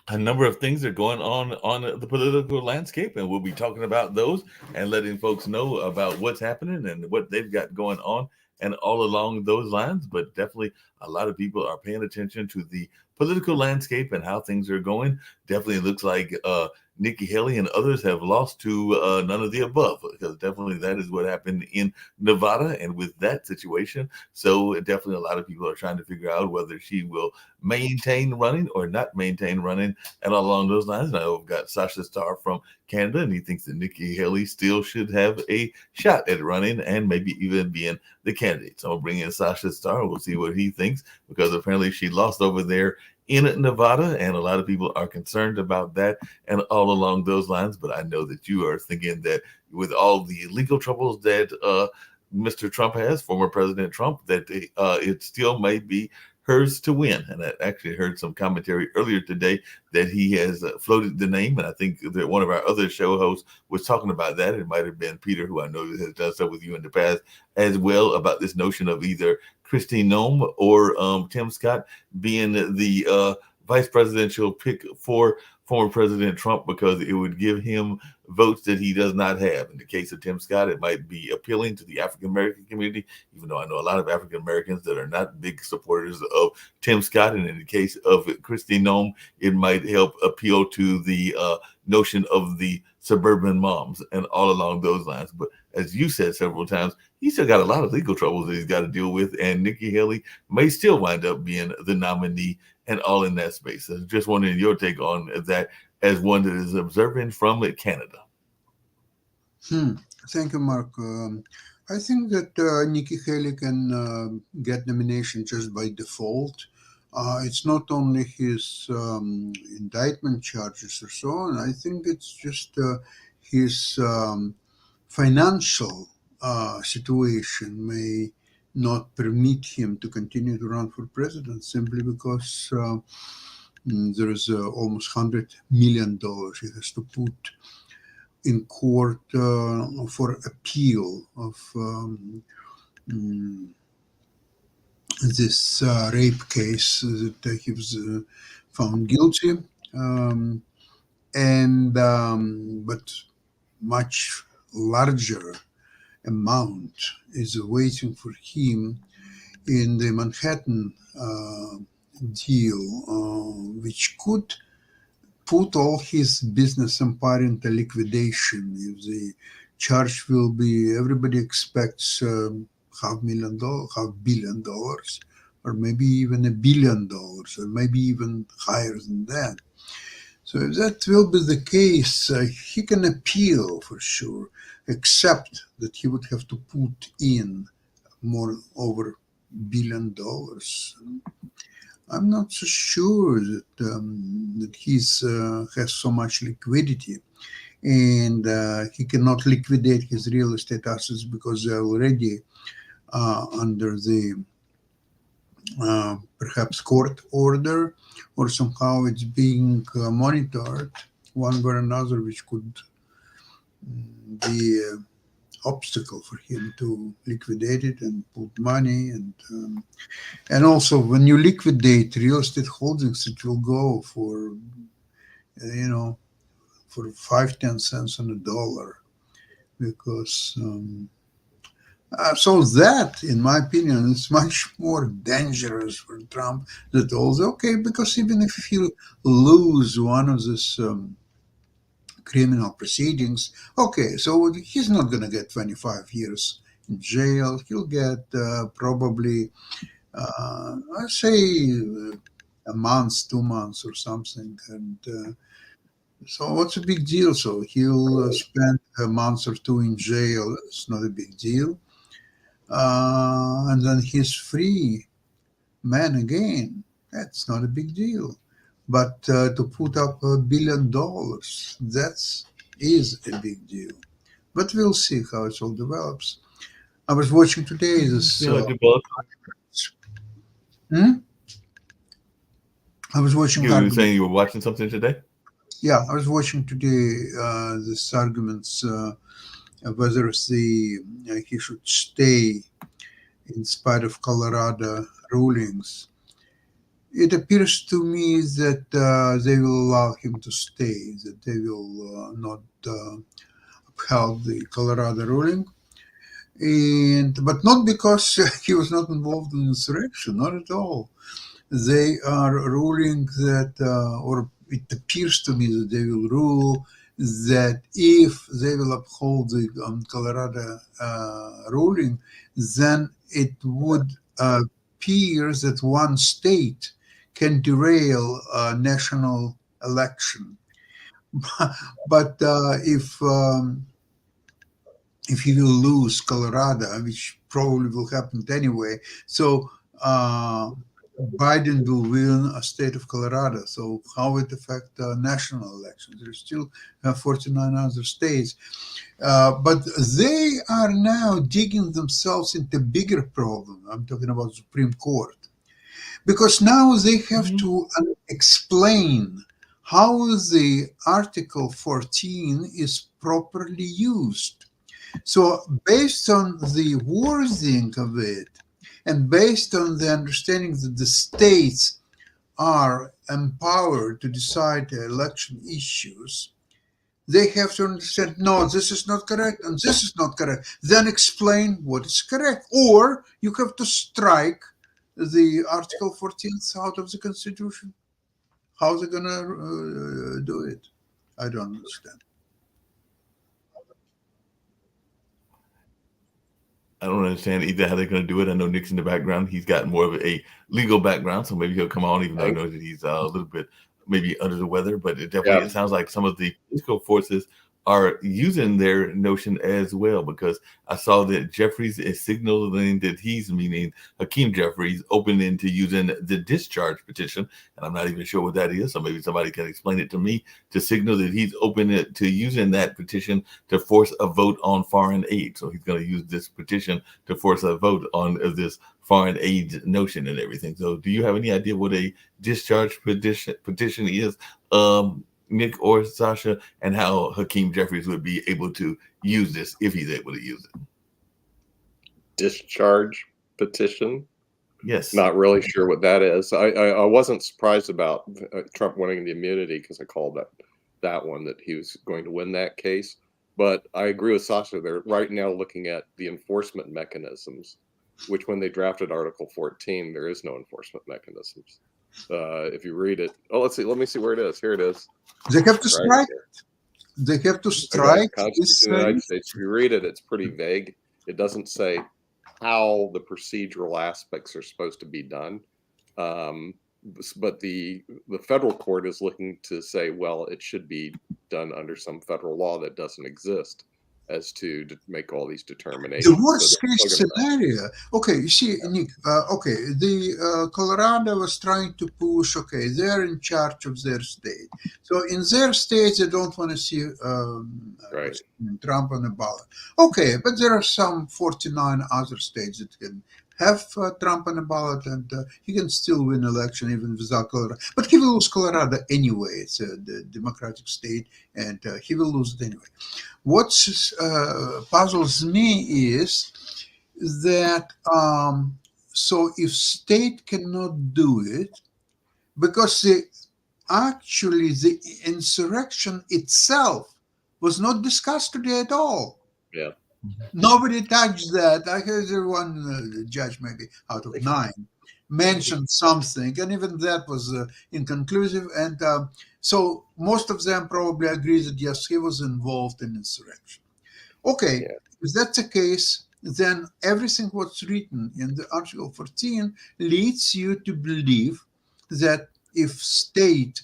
A number of things are going on the political landscape, and we'll be talking about those and letting folks know about what's happening and what they've got going on and all along those lines. But definitely a lot of people are paying attention to the political landscape and how things are going. Definitely looks like Nikki Haley and others have lost to none of the above, because definitely that is what happened in Nevada and with that situation. So definitely a lot of people are trying to figure out whether she will maintain running or not maintain running. And along those lines, I've got Sasha Starr from Canada, and he thinks that Nikki Haley still should have a shot at running and maybe even being the candidate. So I'll bring in Sasha Starr. We'll see what he thinks, because apparently she lost over there in Nevada, and a lot of people are concerned about that and all along those lines. But I know that you are thinking that with all the legal troubles that Mr. Trump has, former President Trump, that it still may be hers to win. And I actually heard some commentary earlier today that he has floated the name, and I think that one of our other show hosts was talking about that. It might have been Peter, who I know has done stuff with you in the past as well, about this notion of either Kristi Noem or Tim Scott being the vice presidential pick for former President Trump, because it would give him votes that he does not have. In the case of Tim Scott, it might be appealing to the African American community, even though I know a lot of African Americans that are not big supporters of Tim Scott. And in the case of Kristi Noem, it might help appeal to the notion of the suburban moms and all along those lines. But as you said several times, he's still got a lot of legal troubles that he's got to deal with, and Nikki Haley may still wind up being the nominee and all in that space. So just wondering your take on that as one that is observing from Canada. Thank you, Mark. I think that Nikki Haley can get nomination just by default. It's not only his indictment charges or so on. I think it's just his financial situation may not permit him to continue to run for president, simply because there is almost $100 million he has to put in court for appeal of this rape case that he was found guilty, but much larger amount is waiting for him in the Manhattan deal, which could put all his business empire into liquidation. If the charge will be, everybody expects $500 million, or maybe even $1 billion, or maybe even higher than that. So if that will be the case, he can appeal for sure, except that he would have to put in over $1 billion. I'm not so sure that he has so much liquidity, and he cannot liquidate his real estate assets because they're already under the perhaps court order, or somehow it's being monitored one way or another, which could be an obstacle for him to liquidate it and put money. And also, when you liquidate real estate holdings, it will go for, for 5-10 cents on a dollar, because so that, in my opinion, is much more dangerous for Trump. That also, because even if you lose one of these criminal proceedings, so he's not going to get 25 years in jail. He'll get probably, let's say, a month, 2 months or something. And so what's a big deal? So he'll spend a month or two in jail. It's not a big deal. And then he's free man again. That's not a big deal. But to put up $1 billion, that's is a big deal. But we'll see how it all develops. I was watching today this. So it developed. Hmm? I was watching You were arguments. saying you were watching something today? Yeah, I was watching today this arguments whether he should stay in spite of Colorado rulings. It appears to me that they will allow him to stay, that they will not upheld the Colorado ruling, and but not because he was not involved in insurrection, not at all. They are ruling that, or it appears to me that they will rule that if they will uphold the Colorado ruling, then it would appear that one state can derail a national election. But if he will lose Colorado, which probably will happen anyway, so uh, Biden will win a state of Colorado. So how it affect national elections? There's still 49 other states, but they are now digging themselves into bigger problem. I'm talking about Supreme Court, because now they have Mhm. to explain how the Article 14 is properly used. So, based on the wording of it, and based on the understanding that the states are empowered to decide the election issues, they have to understand no, this is not correct, and this is not correct. Then explain what is correct. Or you have to strike the Article 14 out of the Constitution. How are they going to do it? I don't understand. I don't understand either how they're going to do it. I know Nick's in the background. He's got more of a legal background, so maybe he'll come on, even though I Thank know that he's a little bit maybe under the weather. But it Yeah. sounds like some of the political forces are using their notion as well, because I saw that Jeffries is signaling that he's, meaning Hakeem Jeffries, open into using the discharge petition, and I'm not even sure what that is. So maybe somebody can explain it to me, to signal that he's open to using that petition to force a vote on foreign aid. So he's going to use this petition to force a vote on this foreign aid notion and everything. So do you have any idea what a discharge petition is, Nick or Sasha, and how Hakeem Jeffries would be able to use this if he's able to use it? Discharge petition. Yes. Not really sure what that is. I wasn't surprised about Trump winning the immunity, because I called that one that he was going to win that case. But I agree with Sasha. They're right now looking at the enforcement mechanisms, which when they drafted Article 14, there is no enforcement mechanisms. If you read it, let's see. Let me see where it is. Here it is. They have to Right strike. here. They have to Right, strike this. Constitution of the United States. If you read it, it's pretty vague. It doesn't say how the procedural aspects are supposed to be done. But the federal court is looking to say, well, it should be done under some federal law that doesn't exist, as to make all these determinations. The worst case scenario. Okay, you see, Nick. Okay, the Colorado was trying to push. Okay, they're in charge of their state, so in their state they don't want to see Right. Trump on the ballot. Okay, but there are some 49 other states that can have Trump on the ballot, and he can still win election even without Colorado. But he will lose Colorado anyway. It's the Democratic state, and he will lose it anyway. What puzzles me is that so if state cannot do it, because actually the insurrection itself was not discussed today at all. Yeah. Nobody touched that. I heard one judge, maybe out of 9, mentioned something, and even that was inconclusive. And so most of them probably agree that yes, he was involved in insurrection. Okay, Yeah. if that's the case, then everything what's written in the Article 14 leads you to believe that if state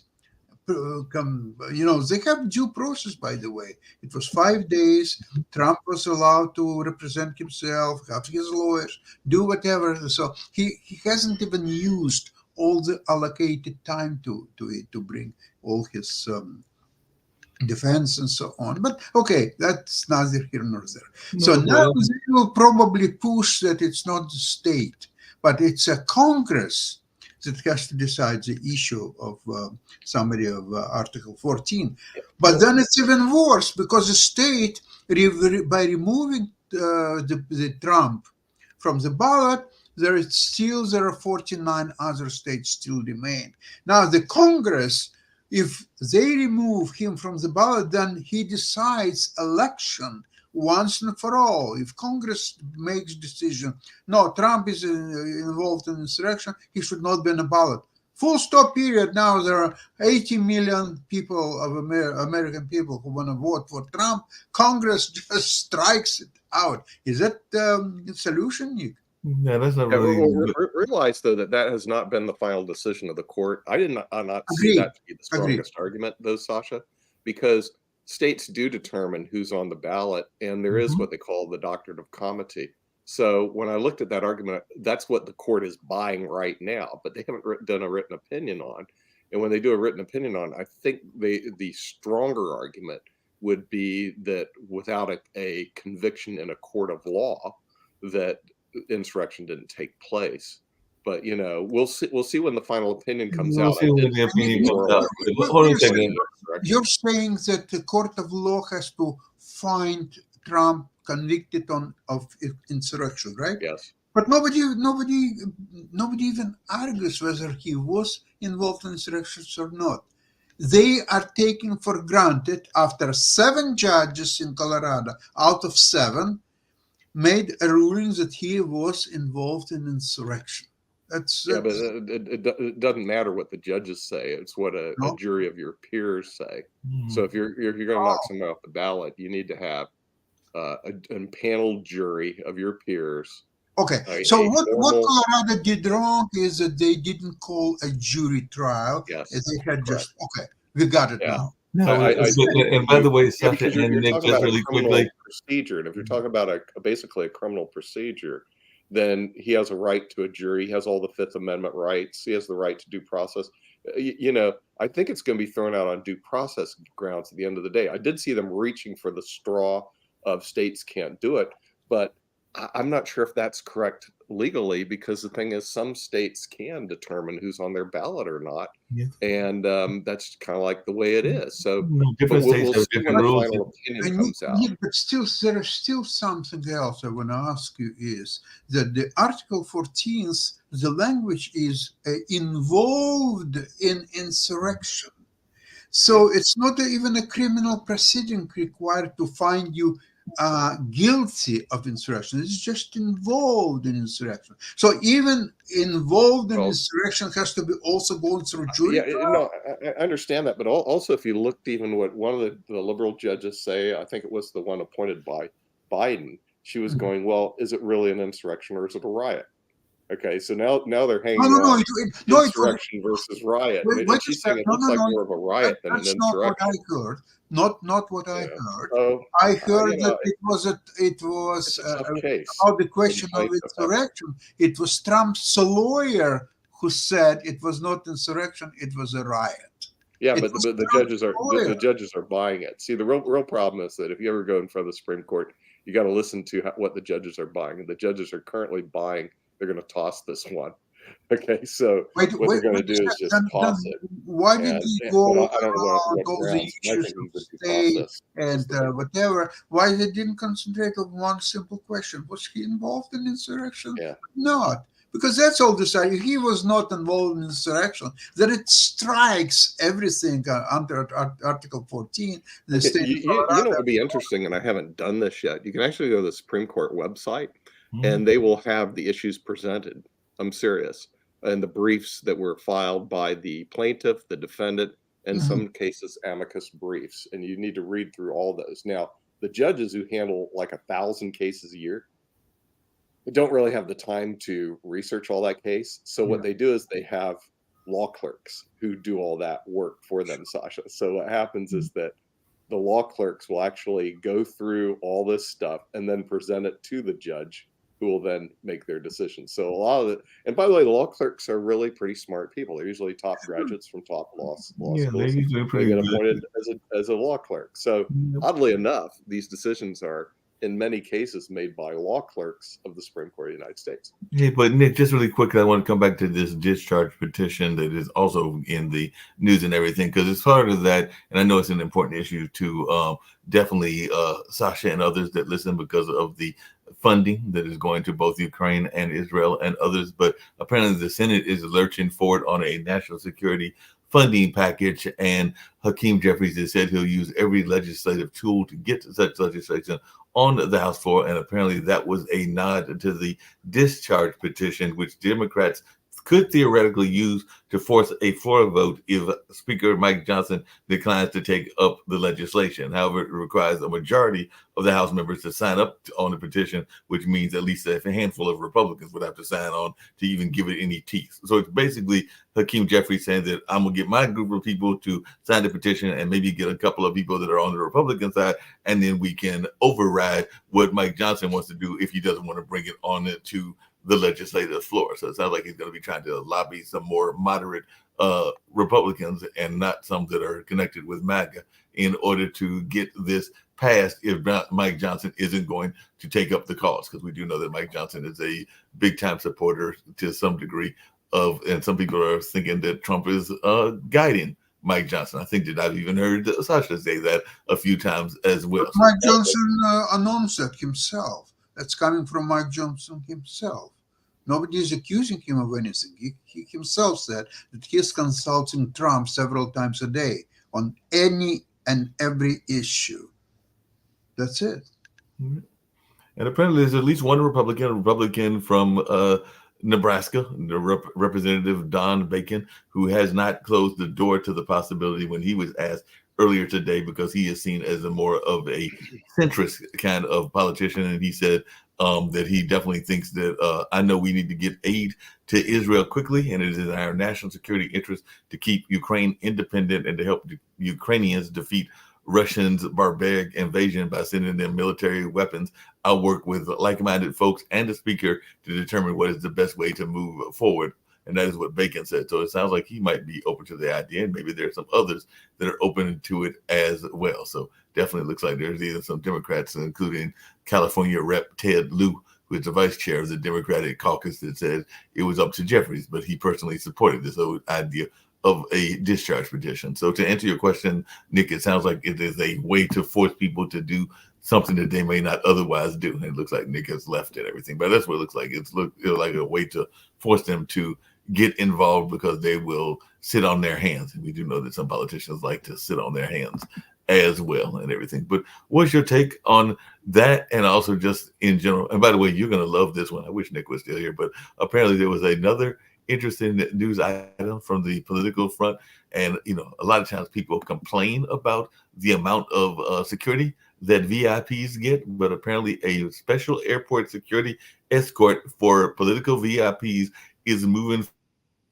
they have due process, by the way. It was 5 days. Trump was allowed to represent himself, have his lawyers, do whatever. So he hasn't even used all the allocated time to bring all his defense and so on. But okay, that's neither here nor there. No, So now well, they will probably push that it's not the state, but it's a Congress that has to decide the issue of summary of Article 14. But then it's even worse because the state, by removing the Trump from the ballot, there are 49 other states still remain. Now the Congress, if they remove him from the ballot, then he decides election once and for all. If Congress makes decision, no, Trump is involved in insurrection, he should not be on the ballot. Full stop period. Now there are 80 million people of American people who want to vote for Trump. Congress just strikes it out. Is that the solution, Nick? yeah, that's not Yeah, really. realize though that has not been the final decision of the court. I did not see Agreed. that to be the strongest argument, though, Sasha, because states do determine who's on the ballot, and there is Mhm. what they call the doctrine of comity. So when I looked at that argument, that's what the court is buying right now, but they haven't done a written opinion on. And when they do a written opinion on, I think the stronger argument would be that without a conviction in a court of law, that insurrection didn't take place. But we'll see when the final opinion comes We'll out. see when the opinion comes out. Wait Hold on a a second. second. You're saying that the court of law has to find Trump convicted of insurrection, right? Yes. But nobody even argues whether he was involved in insurrections or not. They are taking for granted, after 7 judges in Colorado out of 7 made a ruling, that he was involved in insurrection. Yeah, but it doesn't matter what the judges say. It's what a No. jury of your peers say. Hmm. So if you're going to knock someone off the ballot, you need to have a panel jury of your peers. Okay, so a what formal- Colorado did wrong is that they didn't call a jury trial. Yes, They had just, okay, we got it Yeah. now. No, I and by the way, Sasha because you're and Nick, talking just about really a criminal quickly. procedure, and if you're talking about basically a criminal procedure, then he has a right to a jury. He has all the Fifth Amendment rights. He has the right to due process. I think it's going to be thrown out on due process grounds at the end of the day. I did see them reaching for the straw of states can't do it, but I'm not sure if that's correct legally, because the thing is, some states can determine who's on their ballot or not, Yeah. and that's kind of like the way it is. So Different we'll states have see when different the rules. final opinion comes out. But still, there is still something else I want to ask you, is that the Article 14, the language is involved in insurrection. So it's not even a criminal proceeding required to find you guilty of insurrection. It's just involved in insurrection. So even involved in insurrection has to be also going through jury trial? I understand that, but also if you looked even what one of the liberal judges say, I think it was the one appointed by Biden, she was going, well, is it really an insurrection or is it a riot? Okay, so now they're hanging on insurrection versus riot. And she's saying it looks like more of a riot than an insurrection. That's not what I heard. Not what I heard. So, I heard that it was about the question of insurrection. It was Trump's lawyer who said it was not insurrection; it was a riot. Yeah, but the judges are buying it. See, the real problem is that if you ever go in front of the Supreme Court, you got to listen to what the judges are buying, and the judges are currently buying. They're going to toss this one. Okay, so what they're going to do is just toss it. Why did he go around all the issues of state and whatever? Why they didn't concentrate on one simple question? Was he involved in insurrection? Yeah. Not. Because that's all decided. He was not involved in insurrection. Then it strikes everything under Article 14. The state you know what would be interesting, and I haven't done this yet. You can actually go to the Supreme Court website, and they will have the issues presented. I'm serious. And the briefs that were filed by the plaintiff, the defendant, and some cases amicus briefs. And you need to read through all those. Now, the judges who handle like 1,000 cases a year, they don't really have the time to research all that case. So what they do is they have law clerks who do all that work for them, Sasha. So what happens is that the law clerks will actually go through all this stuff and then present it to the judge, who will then make their decisions. So a lot of it, and by the way, the law clerks are really pretty smart people. They're usually top graduates from top law Yeah, they're schools. usually They pretty get good. appointed as a law clerk. So Yep. oddly enough, these decisions are in many cases made by law clerks of the Supreme Court of the United States. Hey, but Nick, just really quickly, I want to come back to this discharge petition that is also in the news and everything, because it's part of that, and I know it's an important issue to definitely Sasha and others that listen because of the funding that is going to both Ukraine and Israel and others. But apparently, the Senate is lurching forward on a national security funding package, and Hakeem Jeffries has said he'll use every legislative tool to get to such legislation on the House floor, and apparently that was a nod to the discharge petition, which Democrats could theoretically use to force a floor vote if Speaker Mike Johnson declines to take up the legislation. However, it requires a majority of the House members to sign up on the petition, which means at least a handful of Republicans would have to sign on to even give it any teeth. So it's basically Hakeem Jeffries saying that I'm going to get my group of people to sign the petition and maybe get a couple of people that are on the Republican side, and then we can override what Mike Johnson wants to do if he doesn't want to bring it on to the legislative floor. So it sounds like he's going to be trying to lobby some more moderate Republicans and not some that are connected with MAGA in order to get this passed if Mike Johnson isn't going to take up the cause, because we do know that Mike Johnson is a big time supporter to some degree of, and some people are thinking that Trump is guiding Mike Johnson. I think that I've even heard Sasha say that a few times as well. Mike Johnson announced that himself. That's coming from Mike Johnson himself. Nobody is accusing him of anything. He himself said that he is consulting Trump several times a day on any and every issue. That's it. And apparently there's at least one Republican from Nebraska, the Representative Don Bacon, who has not closed the door to the possibility when he was asked earlier today, because he is seen as a more of a centrist kind of politician. And he said that he definitely thinks that I know we need to get aid to Israel quickly, and it is in our national security interest to keep Ukraine independent and to help the Ukrainians defeat Russians' barbaric invasion by sending them military weapons. I'll work with like-minded folks and the speaker to determine what is the best way to move forward. And that is what Bacon said. So it sounds like he might be open to the idea, and maybe there's some others that are open to it as well. So definitely looks like there's either some Democrats, including California Rep. Ted Lieu, who is the vice chair of the Democratic caucus, that said it was up to Jeffries, but he personally supported this whole idea of a discharge petition. So to answer your question, Nick, it sounds like it is a way to force people to do something that they may not otherwise do. And it looks like Nick has left and everything, but that's what it looks like. It's like a way to force them to get involved, because they will sit on their hands. And we do know that some politicians like to sit on their hands as well and everything. But what's your take on that, and also just in general? And by the way, you're going to love this one. I wish Nick was still here, but apparently there was another interesting news item from the political front. And, you know, a lot of times people complain about the amount of security that VIPs get, but apparently a special airport security escort for political VIPs is moving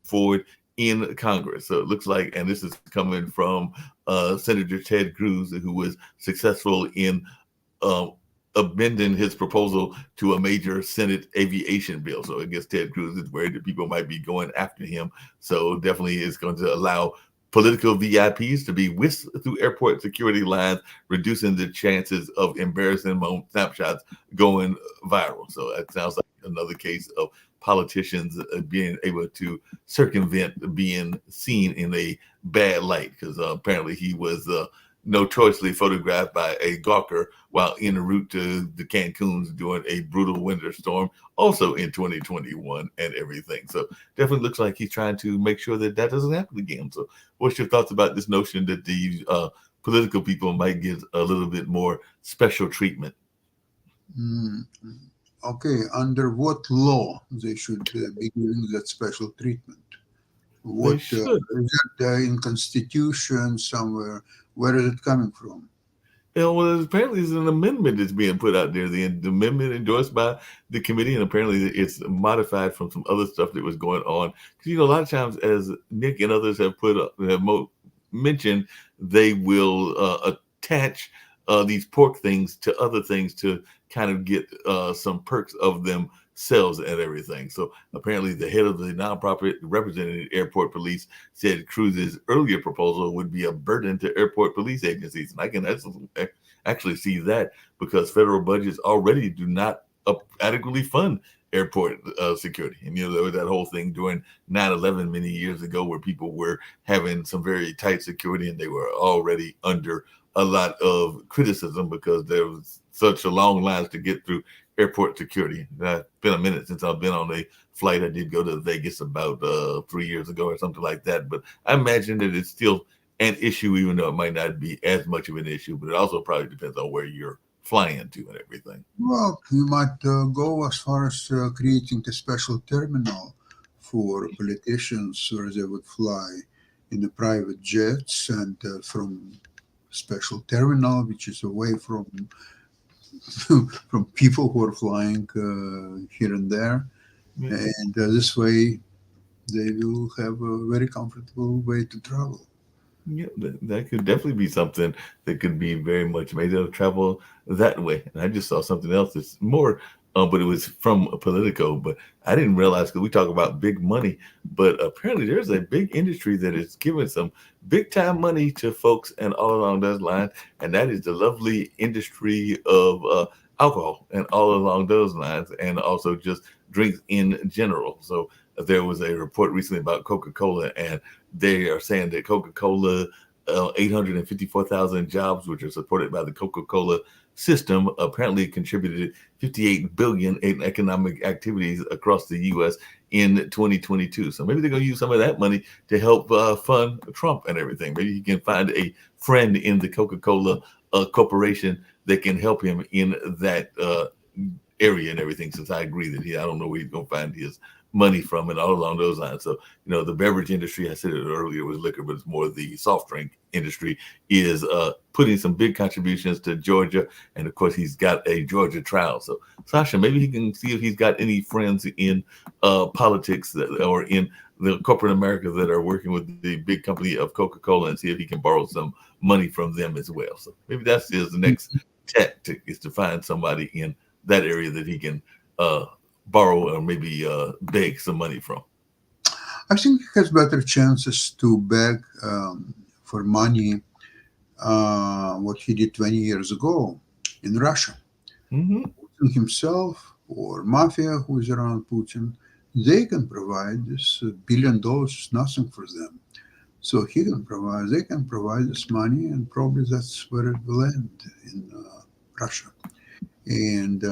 forward in Congress. So it looks like, and this is coming from Senator Ted Cruz, who was successful in amending his proposal to a major Senate aviation bill. So I guess Ted Cruz is worried that people might be going after him. So definitely it's going to allow political VIPs to be whisked through airport security lines, reducing the chances of embarrassing snapshots going viral. So that sounds like another case of politicians being able to circumvent being seen in a bad light, because apparently he was notoriously photographed by a gawker while en route to the Cancun's during a brutal winter storm, also in 2021 and everything. So definitely looks like he's trying to make sure that that doesn't happen again. So what's your thoughts about this notion that the political people might get a little bit more special treatment? Okay, under what law they should be giving that special treatment? What is that in Constitution somewhere? Where is it coming from? Well, apparently there's an amendment that's being put out there. The amendment endorsed by the committee, and apparently it's modified from some other stuff that was going on. Because, you know, a lot of times, as Nick and others have mentioned, they will attach these pork things to other things to kind of get some perks of them themselves and everything. So apparently the head of the nonprofit representing airport police said Cruz's earlier proposal would be a burden to airport police agencies. And I can actually see that because federal budgets already do not adequately fund airport security. And, you know, there was that whole thing during 9/11 many years ago where people were having some very tight security and they were already under a lot of criticism because there was such a long lines to get through airport security. It's been a minute since I've been on a flight. I did go to Vegas about 3 years ago or something like that. But I imagine that it's still an issue, even though it might not be as much of an issue. But it also probably depends on where you're flying to and everything. Well, you might go as far as creating a special terminal for politicians where they would fly in the private jets and from special terminal, which is away from from people who are flying here and there. And this way, they will have a very comfortable way to travel. Yeah, that could definitely be something that could be very much made of travel that way. And I just saw something else that's more, but it was from Politico. But I didn't realize because we talk about big money, but apparently there's a big industry that is giving some big time money to folks and all along those lines, and that is the lovely industry of alcohol and all along those lines, and also just drinks in general. So there was a report recently about Coca-Cola, and they are saying that Coca-Cola, 854,000 jobs, which are supported by the Coca-Cola system, apparently contributed 58 billion in economic activities across the U.S. in 2022. So maybe they're going to use some of that money to help fund Trump and everything. Maybe he can find a friend in the Coca-Cola corporation that can help him in that area and everything. Since I agree that I don't know where he's going to find his money from and all along those lines. So, you know, the beverage industry, I said it earlier, was liquor, but it's more the soft drink industry, is putting some big contributions to Georgia. And of course, he's got a Georgia trial. So, Sasha, maybe he can see if he's got any friends in politics or in the corporate America that are working with the big company of Coca-Cola and see if he can borrow some money from them as well. So maybe that's his next tactic, is to find somebody in that area that he can borrow or maybe beg some money from. I think he has better chances to beg for money what he did 20 years ago in Russia. Mm-hmm. Putin himself or mafia who is around Putin, they can provide this $1 billion, nothing for them. So they can provide this money, and probably that's where it will end in Russia. And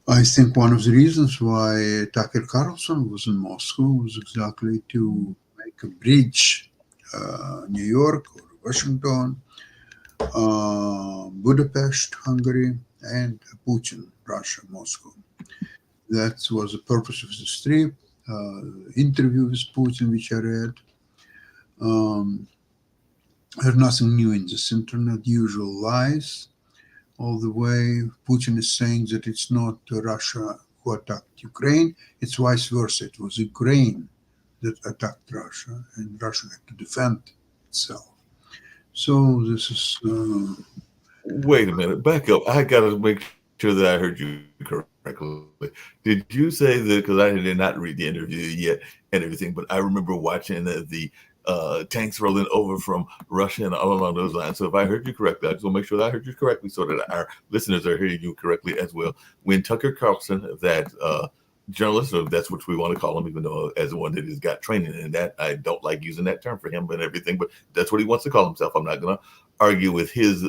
I think one of the reasons why Tucker Carlson was in Moscow was exactly to make a bridge, New York or Washington, Budapest, Hungary, and Putin, Russia, Moscow. That was the purpose of this trip. Interview with Putin, which I read. There's nothing new in this internet, usual lies. All the way, Putin is saying that it's not Russia who attacked Ukraine, it's vice versa. It was Ukraine that attacked Russia, and Russia had to defend itself. So this is... Wait a minute, back up. I got to make sure that I heard you correctly. Did you say that, because I did not read the interview yet and everything, but I remember watching the tanks rolling over from Russia and all along those lines. So if I heard you correctly, I just want to make sure that I heard you correctly so that our listeners are hearing you correctly as well. When Tucker Carlson, that journalist, or that's what we want to call him, even though as one that has got training in that, I don't like using that term for him and everything, but that's what he wants to call himself. I'm not going to argue with his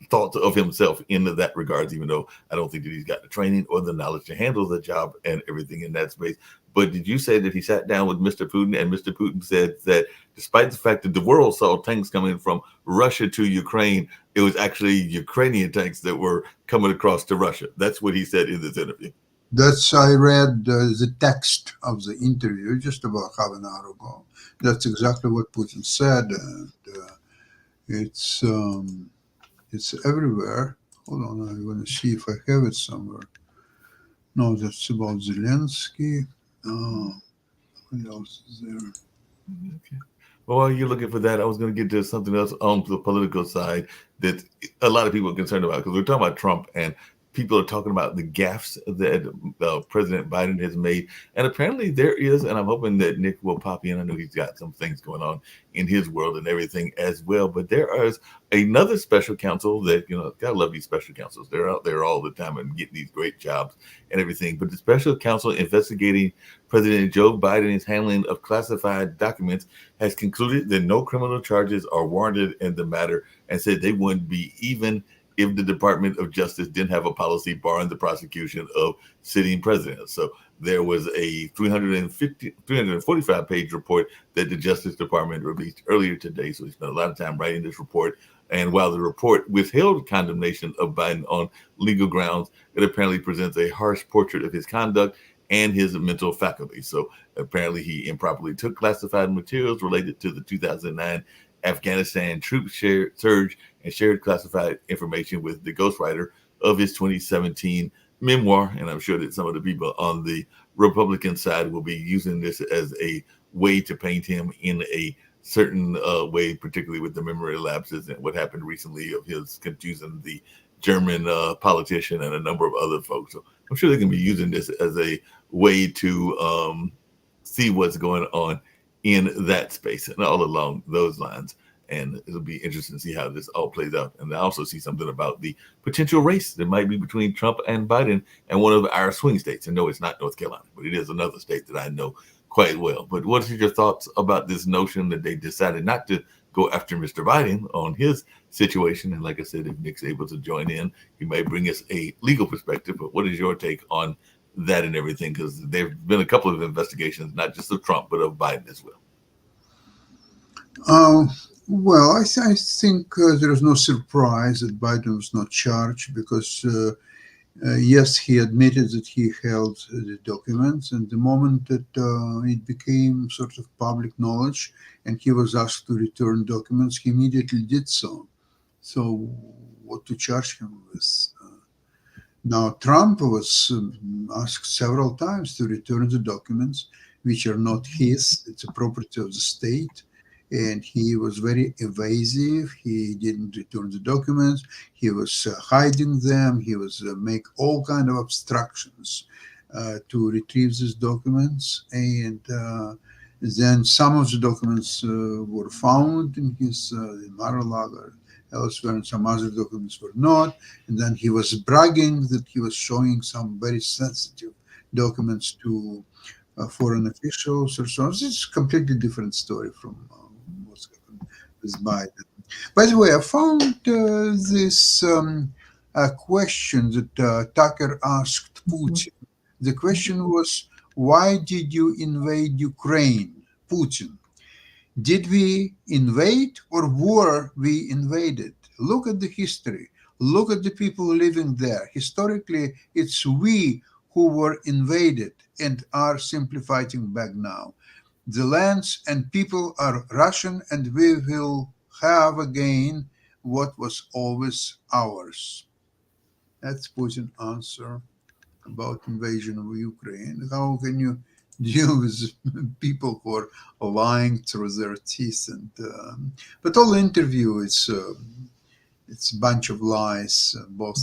thoughts of himself in that regards, even though I don't think that he's got the training or the knowledge to handle the job and everything in that space. But did you say that he sat down with Mr. Putin, and Mr. Putin said that despite the fact that the world saw tanks coming from Russia to Ukraine, it was actually Ukrainian tanks that were coming across to Russia? That's what he said in this interview. I read the text of the interview just about half an hour ago. That's exactly what Putin said. And it's everywhere. Hold on, I'm going to see if I have it somewhere. No, that's about Zelensky. What else is there? Okay. Well, while you're looking for that, I was going to get to something else on the political side that a lot of people are concerned about, because we're talking about Trump and people are talking about the gaffes that President Biden has made. And apparently there is, and I'm hoping that Nick will pop in. I know he's got some things going on in his world and everything as well. But there is another special counsel that, gotta love these special counsels. They're out there all the time and getting these great jobs and everything. But the special counsel investigating President Joe Biden's handling of classified documents has concluded that no criminal charges are warranted in the matter, and said they wouldn't be even if the Department of Justice didn't have a policy barring the prosecution of sitting presidents. So there was a 345-page report that the Justice Department released earlier today. So he spent a lot of time writing this report. And while the report withheld condemnation of Biden on legal grounds, it apparently presents a harsh portrait of his conduct and his mental faculty. So apparently he improperly took classified materials related to the 2009 Afghanistan troop surge and shared classified information with the ghostwriter of his 2017 memoir. And I'm sure that some of the people on the Republican side will be using this as a way to paint him in a certain way, particularly with the memory lapses and what happened recently of his confusing the German politician and a number of other folks. So I'm sure they can be using this as a way to see what's going on in that space and all along those lines. And it'll be interesting to see how this all plays out. And I also see something about the potential race that might be between Trump and Biden and one of our swing states. And no, it's not North Carolina, but it is another state that I know quite well. But what are your thoughts about this notion that they decided not to go after Mr. Biden on his situation? And like I said, if Nick's able to join in, he may bring us a legal perspective. But what is your take on that and everything? Because there have been a couple of investigations, not just of Trump, but of Biden as well. Well, I think there is no surprise that Biden was not charged because, yes, he admitted that he held the documents, and the moment that it became sort of public knowledge and he was asked to return documents, he immediately did so. So what to charge him with? Now, Trump was asked several times to return the documents, which are not his. It's a property of the state. And he was very evasive. He didn't return the documents. He was hiding them. He was make all kind of obstructions to retrieve these documents. And then some of the documents were found in his Mar-a-Lago or elsewhere, and some other documents were not. And then he was bragging that he was showing some very sensitive documents to foreign officials or so on. It's a completely different story from what's happened with Biden. By the way, I found this question that Tucker asked Putin. The question was, why did you invade Ukraine, Putin? Did we invade or were we invaded? Look at the history. Look at the people living there. Historically, it's we who were invaded and are simply fighting back now. The lands and people are Russian, and we will have again what was always ours. That's Putin's answer about invasion of Ukraine. How can you deal with people who are lying through their teeth? And but all interview it's a bunch of lies. Both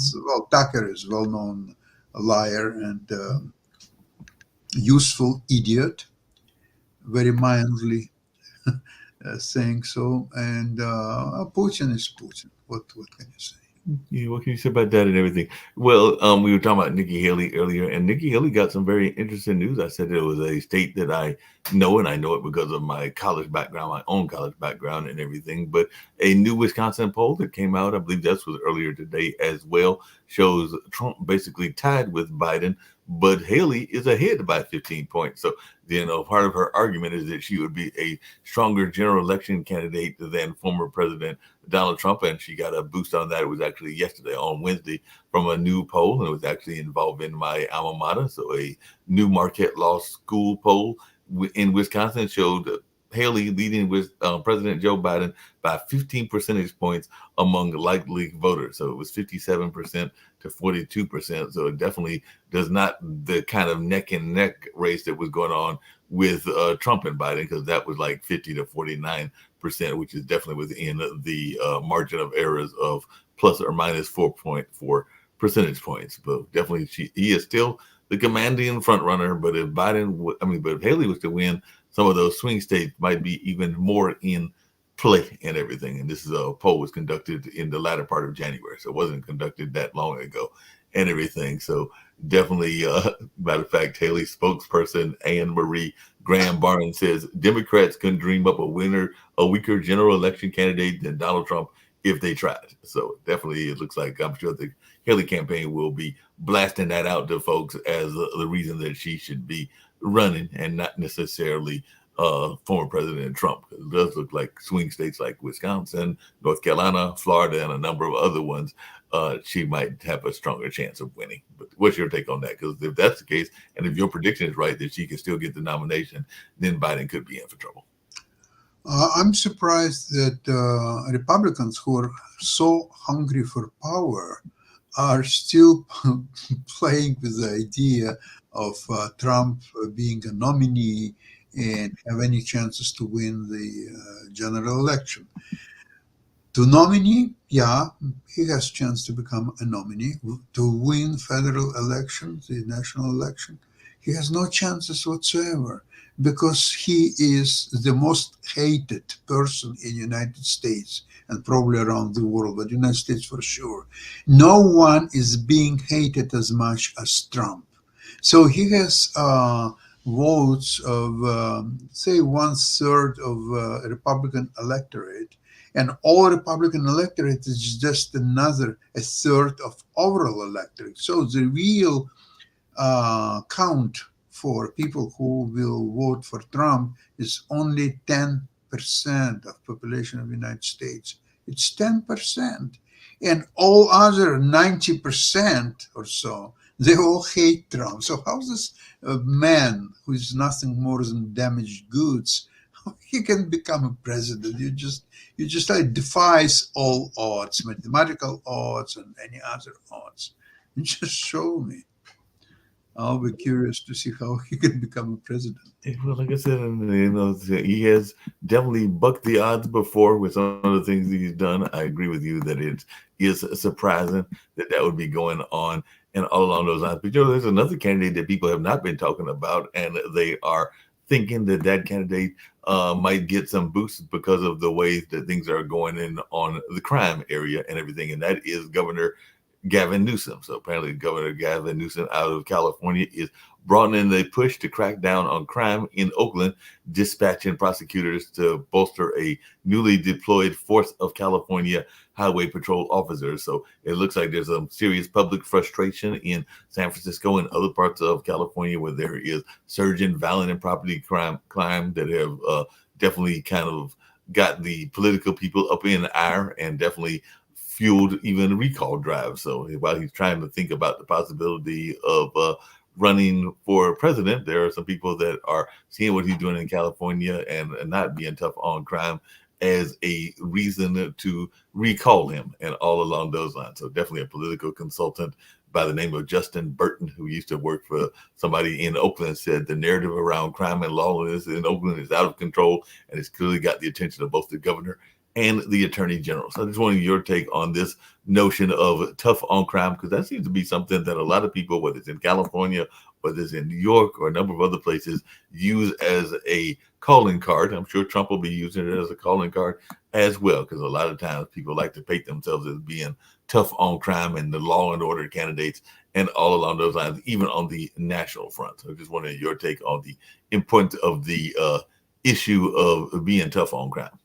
Tucker is well-known liar and useful idiot, very mildly saying so. And Putin is Putin. What can you say? Yeah, what can you say about that and everything? Well, we were talking about Nikki Haley earlier, and Nikki Haley got some very interesting news. I said it was a state that I know, and I know it because of my college background, my own college background and everything. But a new Wisconsin poll that came out, I believe that was earlier today as well, shows Trump basically tied with Biden, but Haley is ahead by 15 points. So, part of her argument is that she would be a stronger general election candidate than former President Donald Trump, and she got a boost on that. It was actually yesterday on Wednesday from a new poll, and it was actually involving my alma mater. So a new Marquette Law School poll in Wisconsin showed Haley leading with President Joe Biden by 15 percentage points among likely voters. So it was 57% to 42%. So it definitely does not the kind of neck and neck race that was going on with Trump and Biden, because that was like 50 to 49%, which is definitely within the margin of errors of plus or minus 4.4 percentage points. But definitely, he is still the commanding front runner. But if but if Haley was to win, some of those swing states might be even more in play and everything. And this is a poll was conducted in the latter part of January, so it wasn't conducted that long ago and everything. So definitely, matter of fact, Haley's spokesperson Anne Marie Graham Barnes says Democrats can dream up a weaker general election candidate than Donald Trump if they tried. So definitely, it looks like I'm sure the Haley campaign will be blasting that out to folks as the reason that she should be running and not necessarily former President Trump. It does look like swing states like Wisconsin, North Carolina, Florida, and a number of other ones, she might have a stronger chance of winning. But what's your take on that? Because if that's the case, and if your prediction is right that she can still get the nomination, then Biden could be in for trouble. I'm surprised that Republicans who are so hungry for power are still playing with the idea of Trump being a nominee and have any chances to win the general election. To nominee, yeah, he has a chance to become a nominee. To win federal elections, the national election, he has no chances whatsoever because he is the most hated person in the United States and probably around the world, but United States for sure. No one is being hated as much as Trump. So he has votes of, say, 1/3 of Republican electorate, and all Republican electorate is just a third of overall electorate. So the real count for people who will vote for Trump is only 10% of population of the United States. It's 10%. And all other 90% or so, they all hate Trump. So how's this man who is nothing more than damaged goods, how he can become a president? You just like defies all odds, mathematical odds and any other odds. You just show me. I'll be curious to see how he can become a president. Well, like I said, he has definitely bucked the odds before with some of the things he's done. I agree with you that it is surprising that would be going on and all along those lines. But there's another candidate that people have not been talking about, and they are thinking that candidate might get some boosts because of the way that things are going in on the crime area and everything, and that is Governor Gavin Newsom. So apparently Governor Gavin Newsom out of California is broadening the push to crack down on crime in Oakland, dispatching prosecutors to bolster a newly deployed force of California Highway Patrol officers. So it looks like there's some serious public frustration in San Francisco and other parts of California where there is surging violent and property crime that have definitely kind of got the political people up in the ire and definitely fueled even recall drives. So while he's trying to think about the possibility of running for president, there are some people that are seeing what he's doing in California and not being tough on crime as a reason to recall him and all along those lines. So definitely a political consultant by the name of Justin Burton, who used to work for somebody in Oakland, said the narrative around crime and lawlessness in Oakland is out of control and it's clearly got the attention of both the governor and the attorney general. So I just wanted your take on this notion of tough on crime, because that seems to be something that a lot of people, whether it's in California, whether it's in New York or a number of other places, use as a calling card. I'm sure Trump will be using it as a calling card as well, because a lot of times people like to paint themselves as being tough on crime and the law and order candidates and all along those lines, even on the national front. So I just wanted your take on the importance of the issue of being tough on crime.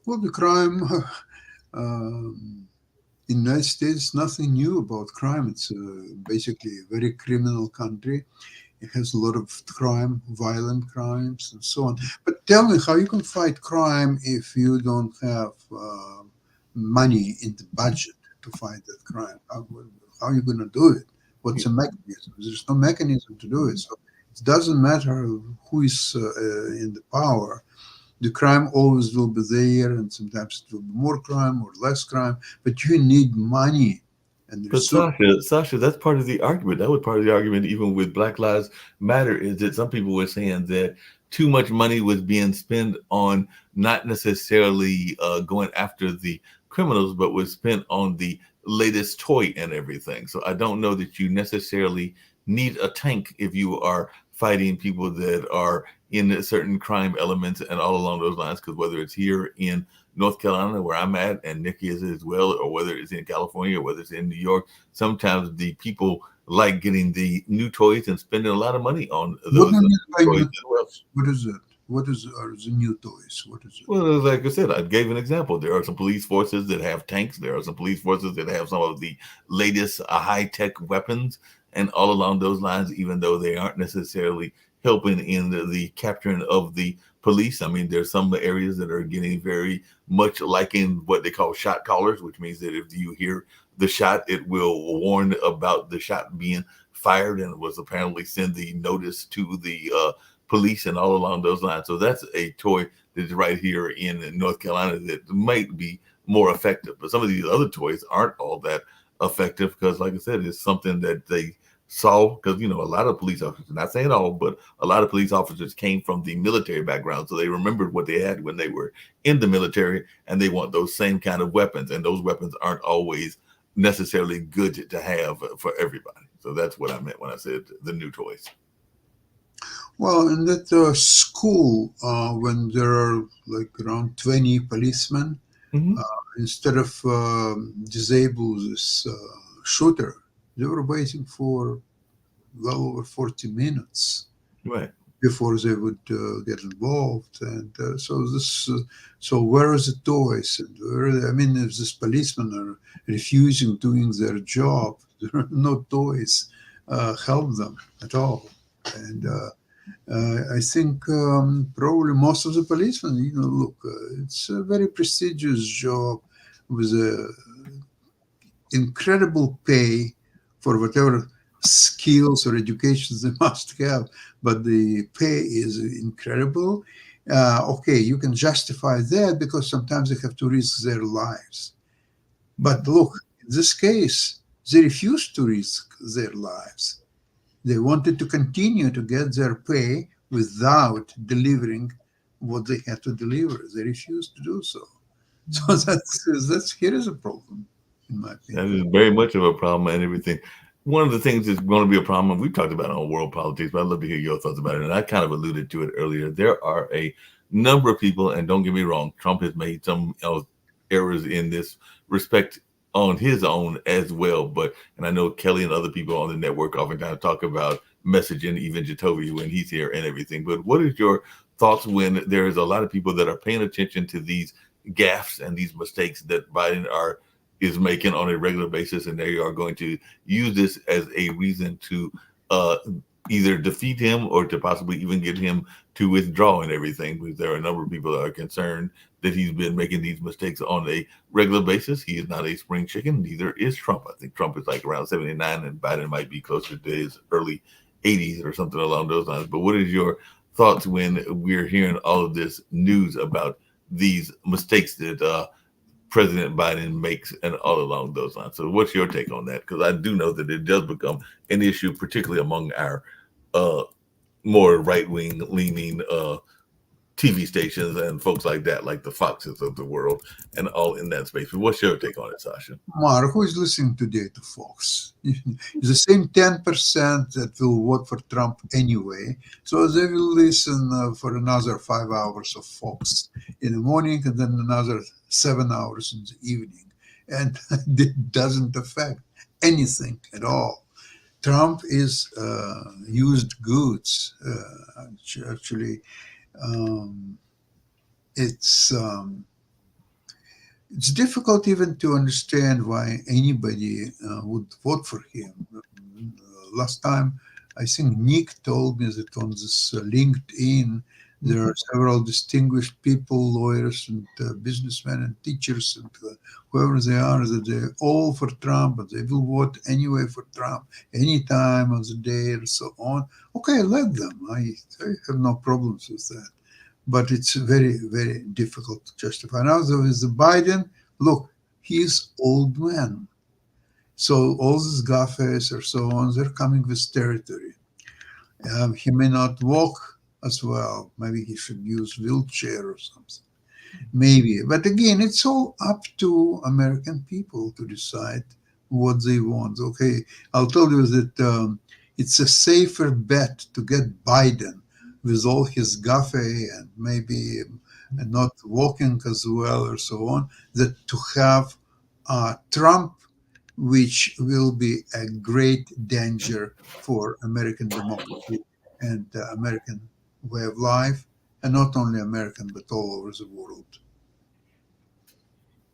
Well, the crime in the United States, nothing new about crime. It's basically a very criminal country. It has a lot of crime, violent crimes, and so on. But tell me how you can fight crime if you don't have money in the budget to fight that crime. How are you going to do it? What's the mechanism? There's no mechanism to do it. So it doesn't matter who is in the power. The crime always will be there, and sometimes it will be more crime or less crime, but you need money. And but Sasha, that's part of the argument. That was part of the argument even with Black Lives Matter, is that some people were saying that too much money was being spent on not necessarily going after the criminals, but was spent on the latest toy and everything. So I don't know that you necessarily need a tank if you are fighting people that are in certain crime elements and all along those lines. Because whether it's here in North Carolina, where I'm at, and Nikki is as well, or whether it's in California, or whether it's in New York, sometimes the people like getting the new toys and spending a lot of money on What those do you mean by toys new as well. toys? What is it? What are the new toys? What is it? Well, like I said, I gave an example. There are some police forces that have tanks. There are some police forces that have some of the latest high-tech weapons, and all along those lines, even though they aren't necessarily helping in the capturing of the police. I mean, there's some areas that are getting very much like in what they call shot callers, which means that if you hear the shot, it will warn about the shot being fired and was apparently send the notice to the police and all along those lines. So that's a toy that's right here in North Carolina that might be more effective. But some of these other toys aren't all that effective because, like I said, it's something that they saw because, a lot of police officers, not saying all, but a lot of police officers came from the military background. So they remembered what they had when they were in the military, and they want those same kind of weapons. And those weapons aren't always necessarily good to have for everybody. So that's what I meant when I said the new toys. Well, in that school, when there are like around 20 policemen, Mm-hmm. instead of disable this shooter, they were waiting for well over 40 minutes Right. before they would get involved. And so where are the toys? And I mean, if these policemen are refusing doing their job, there are no toys help them at all. And I think probably most of the policemen, look, it's a very prestigious job with incredible pay for whatever skills or educations they must have, but the pay is incredible. Okay, you can justify that because sometimes they have to risk their lives. But look, in this case, they refused to risk their lives. They wanted to continue to get their pay without delivering what they had to deliver. They refused to do so. So that's here is a problem, in my That opinion. is very much of a problem and everything. One of the things that's going to be a problem, and we've talked about it on world politics, but I'd love to hear your thoughts about it. And I kind of alluded to it earlier. There are a number of people, and don't get me wrong, Trump has made some errors in this respect on his own as well. But, and I know Kelly and other people on the network oftentimes talk about messaging, even Jacoby when he's here and everything. But what is your thoughts when there is a lot of people that are paying attention to these gaffes and these mistakes that Biden is making on a regular basis, and they are going to use this as a reason to either defeat him or to possibly even get him to withdraw and everything, because there are a number of people that are concerned that he's been making these mistakes on a regular basis. He is not a spring chicken, neither is Trump. I think Trump is like around 79 and Biden might be closer to his early 80s or something along those lines. But what is your thoughts when we're hearing all of this news about these mistakes that President Biden makes and all along those lines? So what's your take on that? Because I do know that it does become an issue, particularly among our more right-wing leaning TV stations and folks like that, like the Foxes of the world and all in that space. But what's your take on it, Sasha? Mark, who is listening today to Fox? It's the same 10% that will vote for Trump anyway. So they will listen for another 5 hours of Fox in the morning and then another 7 hours in the evening. And it doesn't affect anything at all. Trump is used goods. Actually, it's difficult even to understand why anybody would vote for him. Last time, I think Nick told me that on this LinkedIn, there are several distinguished people, lawyers and businessmen and teachers and whoever they are, that they're all for Trump, but they will vote anyway for Trump any time of the day and so on. Okay, let them. I have no problems with that. But it's very, very difficult to justify. Now, with the Biden, look, he's old man. So all these gaffes or so on, they're coming with territory. He may not walk as well. Maybe he should use wheelchair or something. maybe. But again, it's all up to American people to decide what they want. Okay, I'll tell you that it's a safer bet to get Biden with all his gaffe and maybe not walking as well or so on, that to have Trump, which will be a great danger for American democracy and American way of life, and not only American but all over the world.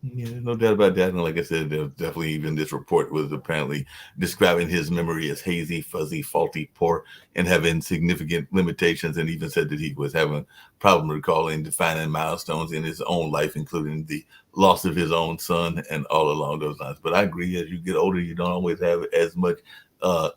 Yeah, no doubt about that. And like I said, there's definitely even this report was apparently describing his memory as hazy, fuzzy, faulty, poor, and having significant limitations. And even said that he was having problem recalling defining milestones in his own life, including the loss of his own son and all along those lines. But I agree, as you get older, you don't always have as much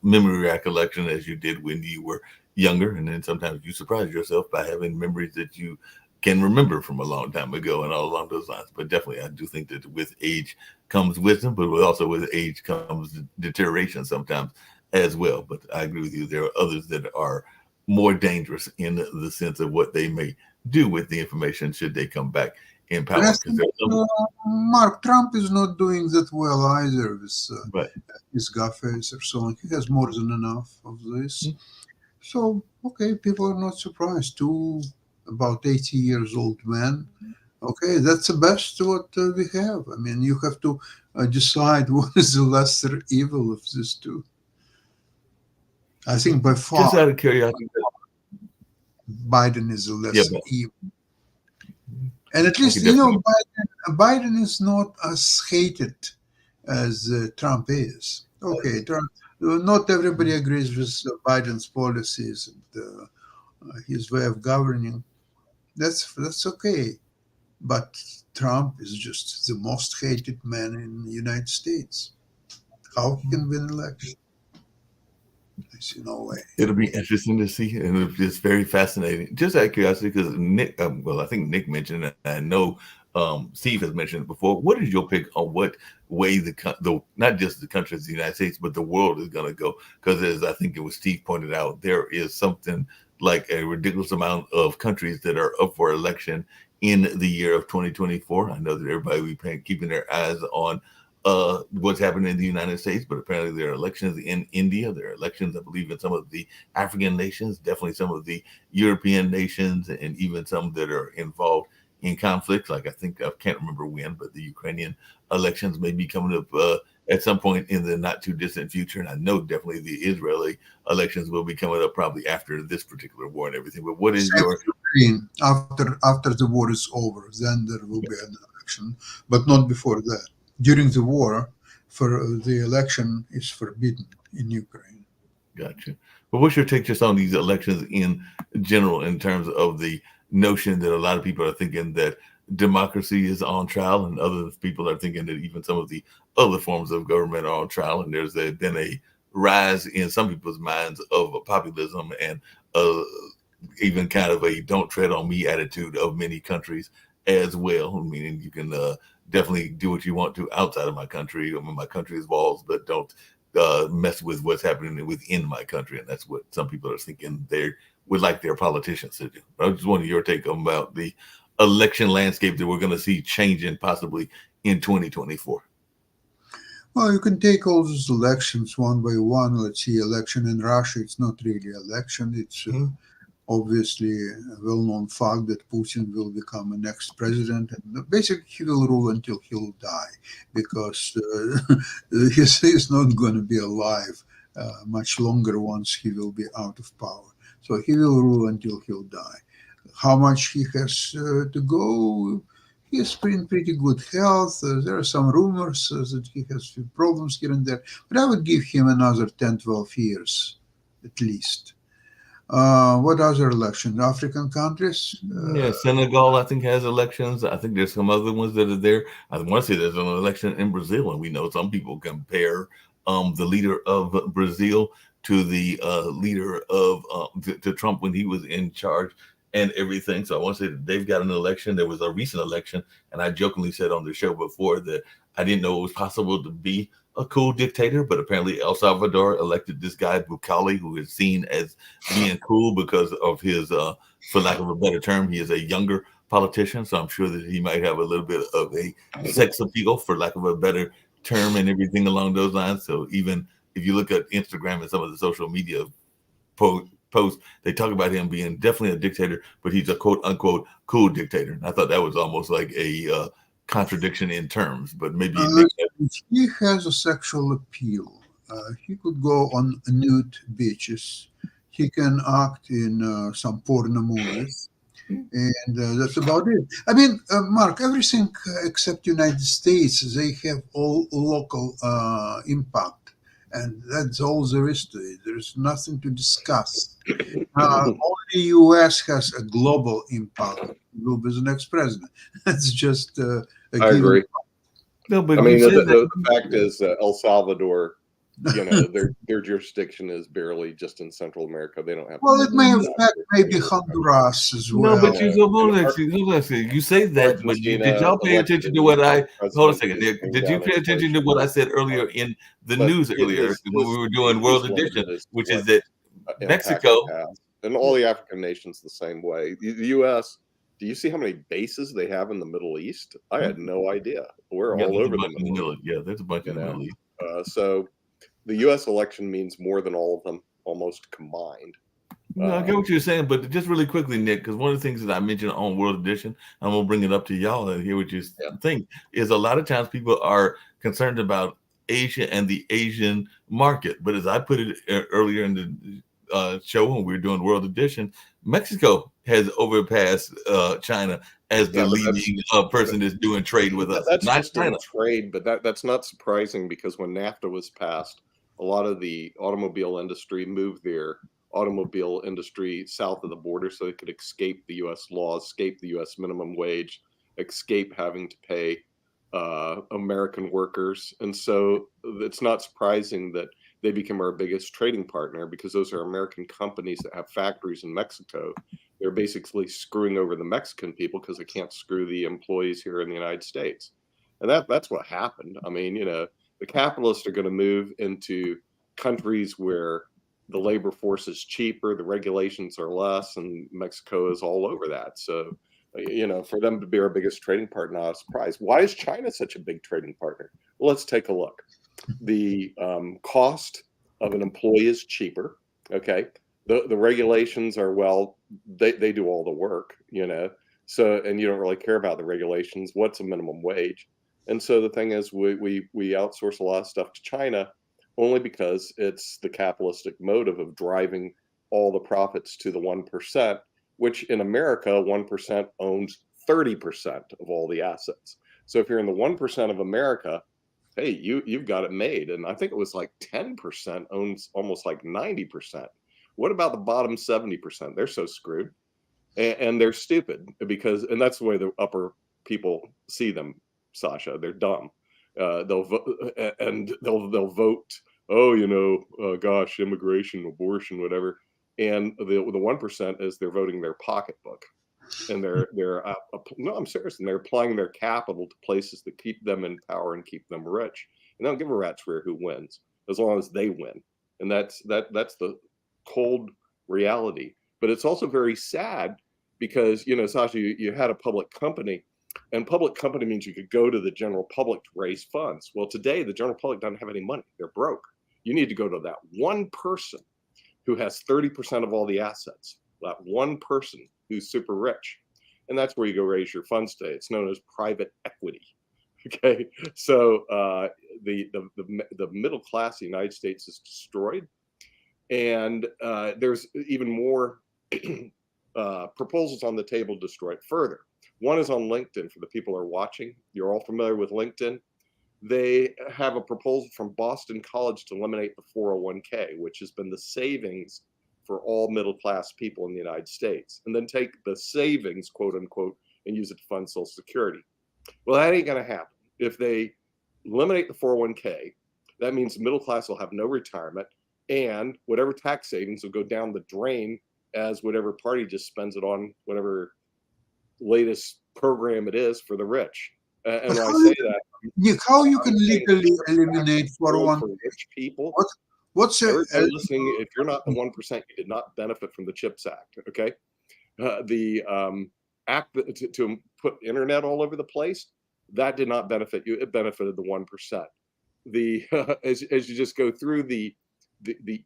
memory recollection as you did when you were younger. And then sometimes you surprise yourself by having memories that you can remember from a long time ago and all along those lines. But definitely, I do think that with age comes wisdom, but also with age comes deterioration sometimes as well. But I agree with you. There are others that are more dangerous in the sense of what they may do with the information should they come back in But power. I think, Mark, Trump is not doing that well either with Right. his gaffes or so on. He has more than enough of this. So, okay, people are not surprised. Two about 80 years old men. Okay, that's the best what we have. I mean, you have to decide what is the lesser evil of these two. I think by far Just out of curiosity, Biden is the yeah, lesser but evil. And at I least, could you know, definitely. Biden is not as hated as Trump is. Okay, Trump, not everybody agrees with Biden's policies and his way of governing. That's okay. But Trump is just the most hated man in the United States. How he can win election? I see no way. It'll be interesting to see, and it's very fascinating. Just out of curiosity, because Nick, well, I think Nick mentioned it. And I know Steve has mentioned it before. What is your pick on what way the not just the country of the United States, but the world is going to go? Because as I think it was Steve pointed out, there is something like a ridiculous amount of countries that are up for election in the year of 2024. I know that everybody will be keeping their eyes on what's happening in the United States, but apparently there are elections in India. There are elections, I believe, in some of the African nations, definitely some of the European nations, and even some that are involved in conflicts. Like I can't remember when, but the Ukrainian elections may be coming up at some point in the not too distant future. And I know definitely the Israeli elections will be coming up probably after this particular war and everything. But what is Same your with Ukraine. After the war is over, then there will be an election, but not before that. During the war, for the election is forbidden in Ukraine. Gotcha. But what's your take just on these elections in general, in terms of the notion that a lot of people are thinking that democracy is on trial, and other people are thinking that even some of the other forms of government are on trial, and been a rise in some people's minds of populism and uh, even kind of a "don't tread on me" attitude of many countries as well. Meaning you can definitely do what you want to outside of my country, or my country's walls, but don't mess with what's happening within my country. And that's what some people are thinking they would like their politicians to do. I just wanted your take about the election landscape that we're going to see changing possibly in 2024. Well, you can take all those elections one by one. Let's see, election in Russia, it's not really election. It's obviously a well-known fact that Putin will become a next president, and basically he will rule until he'll die, because he's not going to be alive much longer once he will be out of power. So he will rule until he'll die. How much he has to go? He is in pretty good health. There are some rumors that he has few problems here and there, but I would give him another 10, 12 years at least. What other elections? African countries? Yeah, Senegal, I think, has elections. I think there's some other ones that are there. I want to say there's an election in Brazil, and we know some people compare the leader of Brazil to the leader of to Trump when he was in charge and everything. So I want to say that they've got an election. There was a recent election, and I jokingly said on the show before that I didn't know it was possible to be a cool dictator, but apparently El Salvador elected this guy Bukele, who is seen as being cool because of his, for lack of a better term, he is a younger politician, so I'm sure that he might have a little bit of a sex appeal, for lack of a better term, and everything along those lines. So even if you look at Instagram and some of the social media posts, they talk about him being definitely a dictator, but he's a quote unquote cool dictator. And I thought that was almost like a contradiction in terms, but maybe he has a sexual appeal. He could go on nude beaches. He can act in some porno movies. And that's about it. I mean, Mark, everything except United States, they have all local impact, and that's all there is to it. There's nothing to discuss. Only U.S. has a global impact. Will be the next president. That's just a I agree. No, but I mean, you said the fact is, El Salvador, you know, their jurisdiction is barely just in Central America. They don't have. Well, it may affect maybe Honduras as well. No, but you say that, but did y'all pay attention to what I hold a second? Did you pay attention to what I said earlier in the news earlier when we were doing World Edition, which is that Mexico and all the African nations the same way. The U.S. Do you see how many bases they have in the Middle East? I had no idea. We're all over the Middle East. Yeah, there's a bunch in the Middle East. So the U.S. election means more than all of them, almost combined. No, I get what you're saying, but just really quickly, Nick, because one of the things that I mentioned on World Edition, I'm gonna bring it up to y'all and hear what you think, is a lot of times people are concerned about Asia and the Asian market. But as I put it earlier in the show when we were doing World Edition, Mexico has overpassed China as the leading person that's doing trade with us. That's not just China. Trade, but that's not surprising, because when NAFTA was passed, a lot of the automobile industry moved their automobile industry south of the border so they could escape the U.S. laws, escape the U.S. minimum wage, escape having to pay American workers. And so it's not surprising that they become our biggest trading partner, because those are American companies that have factories in Mexico. They're basically screwing over the Mexican people because they can't screw the employees here in the United States. And that's what happened. I mean, you know, the capitalists are going to move into countries where the labor force is cheaper, the regulations are less, and Mexico is all over that. So, you know, for them to be our biggest trading partner, not a surprise. Why is China such a big trading partner? Well, let's take a look. The cost of an employee is cheaper. Okay. The regulations are, well, they do all the work, you know, so, and you don't really care about the regulations. What's a minimum wage? And so the thing is, we outsource a lot of stuff to China only because it's the capitalistic motive of driving all the profits to the 1%, which in America, 1% owns 30% of all the assets. So if you're in the 1% of America, hey, you've got it made. And I think it was like 10% owns almost like 90%. What about the bottom 70%? They're so screwed, and they're stupid, because, and that's the way the upper people see them, Sasha. They're dumb. They'll vote. Oh, you know, gosh, immigration, abortion, whatever. And the 1% is they're voting their pocketbook, and no, I'm serious, and they're applying their capital to places that keep them in power and keep them rich. And they don't give a rat's rear who wins, as long as they win. And that's the cold reality. But it's also very sad, because, you know, Sasha, you had a public company, and public company means you could go to the general public to raise funds. Well, today the general public doesn't have any money. They're broke. You need to go to that one person who has 30% of all the assets, that one person who's super rich. And that's where you go raise your funds today. It's known as private equity. Okay. So the middle class of the United States is destroyed. And there's even more proposals on the table to destroy it further. One is on LinkedIn. For the people who are watching, you're all familiar with LinkedIn. They have a proposal from Boston College to eliminate the 401k, which has been the savings for all middle class people in the United States, and then take the savings, quote unquote, and use it to fund Social Security. Well, that ain't going to happen. If they eliminate the 401k, that means the middle class will have no retirement, and whatever tax savings will go down the drain as whatever party just spends it on whatever latest program it is for the rich. And when I say that, Nick, how you can legally eliminate 401k? For rich people. What's listening? If you're not the 1%, you did not benefit from the CHIPS Act. Okay, the act to put internet all over the place, that did not benefit you. It benefited the 1%. The as you just go through the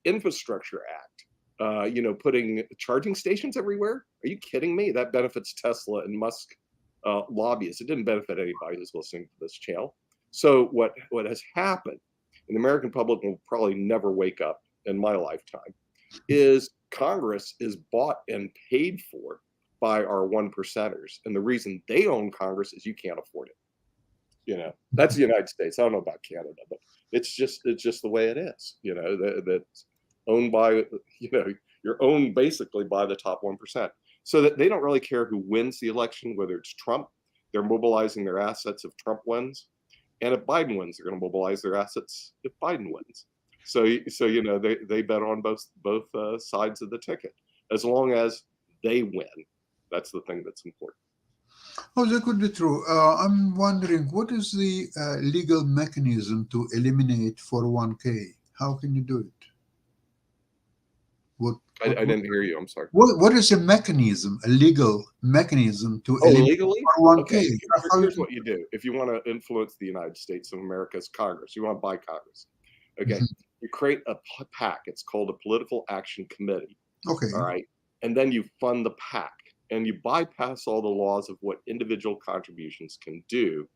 Infrastructure Act, putting charging stations everywhere. Are you kidding me? That benefits Tesla and Musk lobbyists. It didn't benefit anybody who's listening to this channel. So what has happened, and the American public will probably never wake up in my lifetime, is Congress is bought and paid for by our 1%ers. And the reason they own Congress is you can't afford it. That's the United States. I don't know about Canada, but it's just the way it is. That's owned by, you're owned basically by the top 1%. So that they don't really care who wins the election, whether it's Trump. They're mobilizing their assets if Trump wins. And if Biden wins, they're going to mobilize their assets if Biden wins. So they bet on both sides of the ticket, as long as they win. That's the thing that's important. Oh, that could be true. I'm wondering, what is the legal mechanism to eliminate 401k? How can you do it? I didn't hear you. I'm sorry. What is a legal mechanism to eliminate legally? 401k? Okay. Here's what you do. If you want to influence the United States of America's Congress, you want to buy Congress. Okay. You create a PAC. It's called a Political Action Committee. Okay. All right. And then you fund the PAC, and you bypass all the laws of what individual contributions can do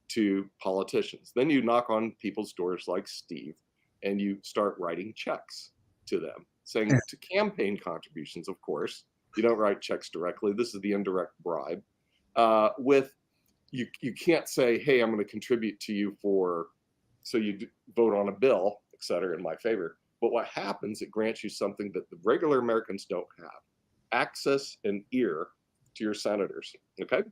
to politicians. Then you knock on people's doors like Steve, and you start writing checks to them, saying to campaign contributions, of course. You don't write checks directly. This is the indirect bribe. You can't say, hey, I'm going to contribute to you so you vote on a bill, et cetera, in my favor. But what happens, it grants you something that the regular Americans don't have: access and ear to your senators. Okay.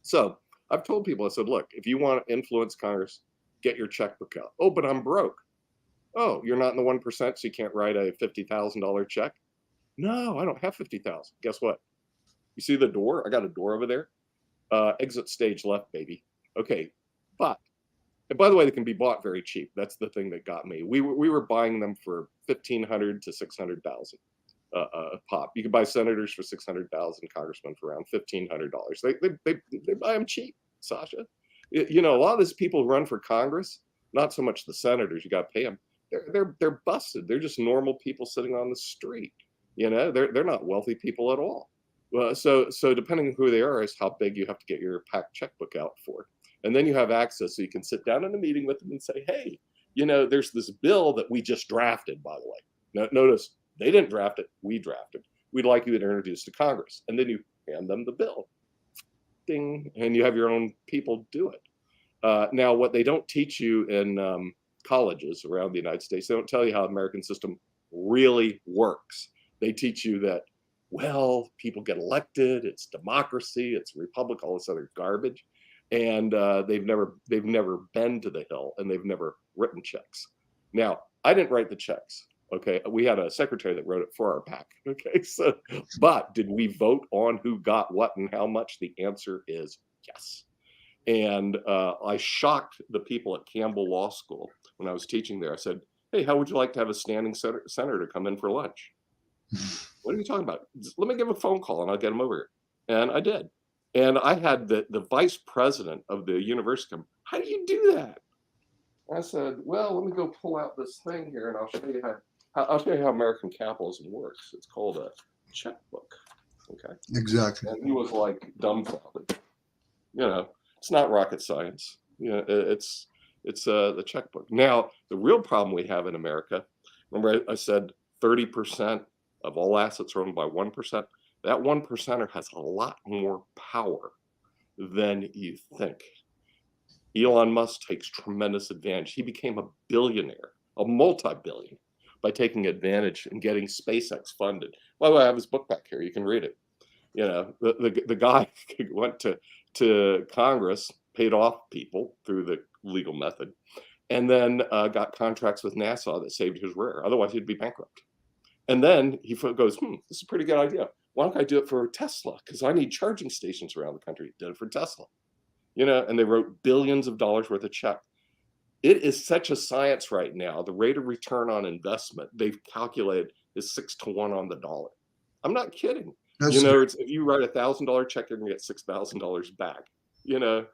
So I've told people, I said, look, if you want to influence Congress, get your checkbook out. Oh, but I'm broke. Oh, you're not in the 1%, so you can't write a $50,000 check? No, I don't have 50,000. Guess what? You see the door? I got a door over there. Exit stage left, baby. Okay, and by the way, they can be bought very cheap. That's the thing that got me. We were buying them for $1,500 to $600,000 a pop. You can buy senators for $600,000, congressmen for around $1,500. They buy them cheap, Sasha. A lot of these people who run for Congress, not so much the senators. You got to pay them. They're busted. They're just normal people sitting on the street. They're not wealthy people at all. So depending on who they are is how big you have to get your PAC checkbook out for. And then you have access, so you can sit down in a meeting with them and say, hey, there's this bill that we just drafted, by the way. Notice they didn't draft it, we drafted. We'd like you to introduce to Congress. And then you hand them the bill. Ding. And you have your own people do it. Now, what they don't teach you in colleges around the United States, they don't tell you how the American system really works. They teach you that, well, people get elected, it's democracy, it's republic, all this other garbage. And they've never been to the Hill, and they've never written checks. Now, I didn't write the checks. Okay, we had a secretary that wrote it for our PAC. Okay, so, but did we vote on who got what and how much? The answer is yes. And I shocked the people at Campbell Law School when I was teaching there. I said, hey, how would you like to have a standing senator come in for lunch? What are you talking about? Let me give a phone call and I'll get him over here. And I did. And I had the vice president of the university come, how do you do that? I said, well, let me go pull out this thing here and I'll show you how American capitalism works. It's called a checkbook. Okay. Exactly. And he was like dumbfounded. It's not rocket science. It's the checkbook. Now, the real problem we have in America, remember I said 30% of all assets are owned by 1%. That 1%er has a lot more power than you think. Elon Musk takes tremendous advantage. He became a billionaire, a multi-billionaire, by taking advantage and getting SpaceX funded. By the way, I have his book back here. You can read it. The guy went to Congress, paid off people through the legal method, and then got contracts with NASA that saved his rear. Otherwise, he'd be bankrupt. And then he goes, this is a pretty good idea. Why don't I do it for Tesla? Because I need charging stations around the country. Did it for Tesla. And they wrote billions of dollars worth of check. It is such a science right now. The rate of return on investment they've calculated is 6 to 1 on the dollar. I'm not kidding. That's You know, true. it's if you write $1,000 check, you're gonna get $6,000 back. You know,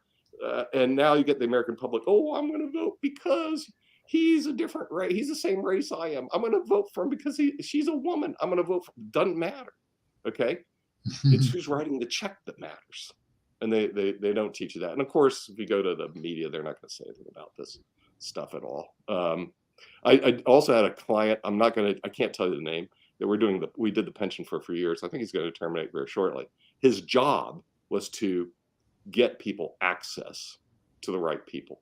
and now you get the American public. Oh, I'm going to vote because he's a different race. He's the same race I am. I'm going to vote for him because she's a woman. I'm going to vote for. Doesn't matter. Okay, it's who's writing the check that matters, and they don't teach you that. And of course, if you go to the media, they're not going to say anything about this stuff at all. I also had a client. I can't tell you the name. That we did the pension for years. I think he's going to terminate very shortly. His job was to get people access to the right people.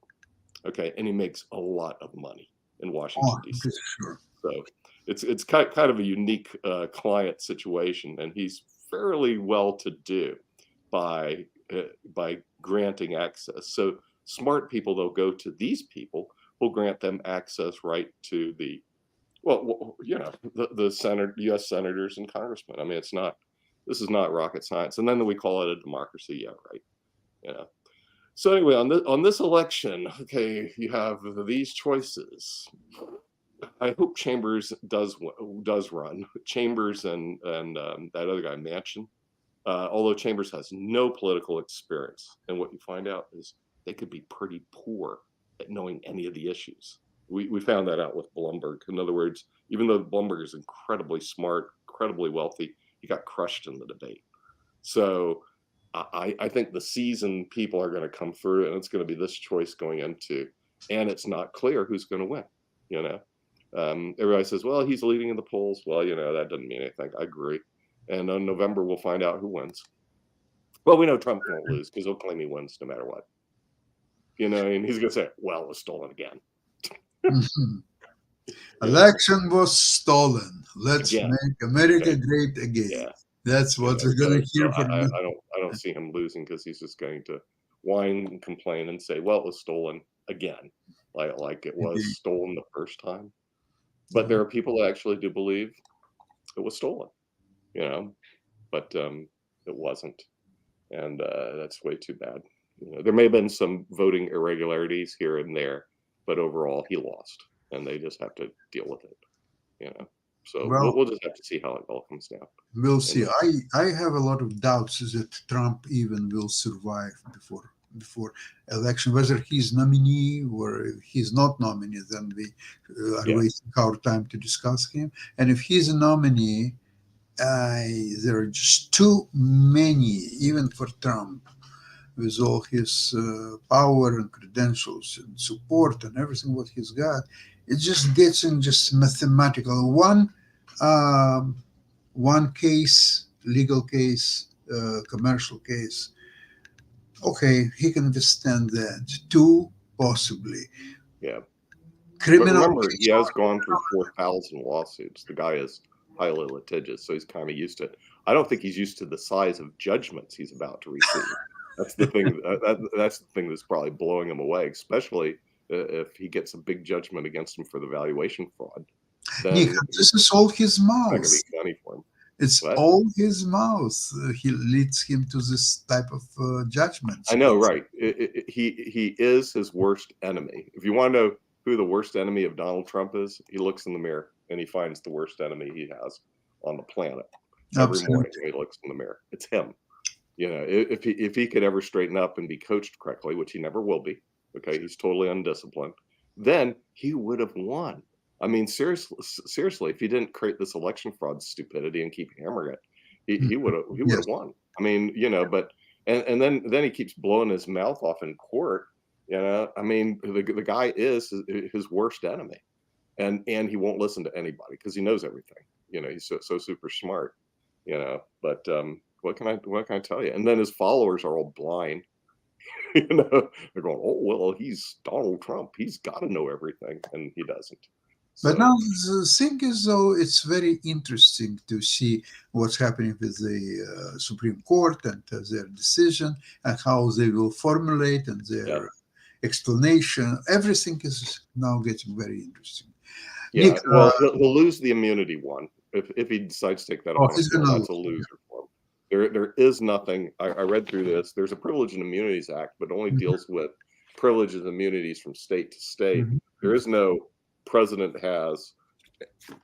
Okay, and he makes a lot of money in Washington Oh, D.C. sure. So it's kind of a unique client situation, and he's fairly well to do by granting access. So smart people, they'll go to these people who'll grant them access right to the the U.S. senators and congressmen. I mean, this is not rocket science. And then we call it a democracy. Yeah, right. You know. So anyway, on this election, okay, you have these choices. I hope Chambers does run. Chambers and that other guy Manchin. Although Chambers has no political experience, and what you find out is they could be pretty poor at knowing any of the issues. We found that out with Bloomberg. In other words, even though Bloomberg is incredibly smart, incredibly wealthy, he got crushed in the debate. So I think the seasoned people are going to come through, and it's going to be this choice going into, and it's not clear who's going to win. You know, everybody says, well, he's leading in the polls. Well, you know, that doesn't mean anything. I agree. And in November, we'll find out who wins. Well, we know Trump won't lose because he'll claim he wins no matter what. You know, and he's going to say, well, it was stolen again. Election was stolen. Let's Again. make America great again. Yeah. That's what we're going to hear from him. I don't see him losing because he's just going to whine and complain and say, well, it was stolen again, like it was stolen the first time. But there are people that actually do believe it was stolen, you know, but it wasn't. And that's way too bad. You know, there may have been some voting irregularities here and there, but overall he lost, and they just have to deal with it, you know. So we'll just have to see how it all comes down. We'll see. I have a lot of doubts that Trump even will survive before election, whether he's nominee or if he's not nominee, then we are wasting our time to discuss him. And if he's a nominee, there are just too many, even for Trump, with all his power and credentials and support and everything what he's got. It just gets in just mathematical. One case, legal case, commercial case, okay, he can withstand that. Two, possibly. Yeah. Criminal. But remember, he has gone through 4,000 lawsuits. The guy is highly litigious, so he's kind of used to it. I don't think he's used to the size of judgments he's about to receive. That's the thing. That's the thing that's probably blowing him away, especially if he gets a big judgment against him for the valuation fraud. Nick, this is all his mouth. It's not going to be funny for him. It's all his mouth. He leads him to this type of judgments. I know, right? He is his worst enemy. If you want to know who the worst enemy of Donald Trump is, he looks in the mirror and he finds the worst enemy he has on the planet. Every morning when he looks in the mirror, it's him. You know, if he could ever straighten up and be coached correctly, which he never will be, okay, he's totally undisciplined, then he would have won. I mean, seriously, if he didn't create this election fraud stupidity and keep hammering it, he would have won. I mean, you know, but and then he keeps blowing his mouth off in court. You know, I mean, the guy is his worst enemy, and he won't listen to anybody because he knows everything. You know, he's so super smart. You know, but what can I tell you? And then his followers are all blind. You know, they're going, oh well, he's Donald Trump. He's got to know everything, and he doesn't. But now the thing is, though, it's very interesting to see what's happening with the Supreme Court and their decision and how they will formulate and their explanation. Everything is now getting very interesting. Yeah, Nick, well, he'll lose the immunity one if he decides to take that on. That's a loser for him. There is nothing. I read through this. There's a Privilege and Immunities Act, but only deals with privileges and immunities from state to state. There is no president has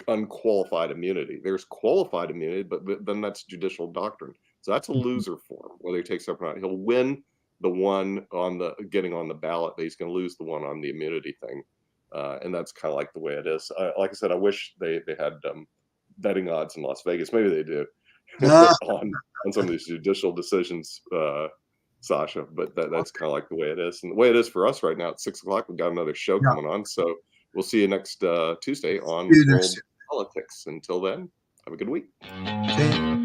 unqualified immunity. There's qualified immunity, but then that's judicial doctrine. So that's a loser for him, whether he takes up or not. He'll win the one on the getting on the ballot, but he's going to lose the one on the immunity thing. And that's kind of like the way it is. Like I said, I wish they had betting odds in Las Vegas. Maybe they do on some of these judicial decisions, Sasha. But that's kind of like the way it is. And the way it is for us right now at 6 o'clock, we've got another show coming on. So we'll see you next Tuesday on World Politics. Until then, have a good week. Okay.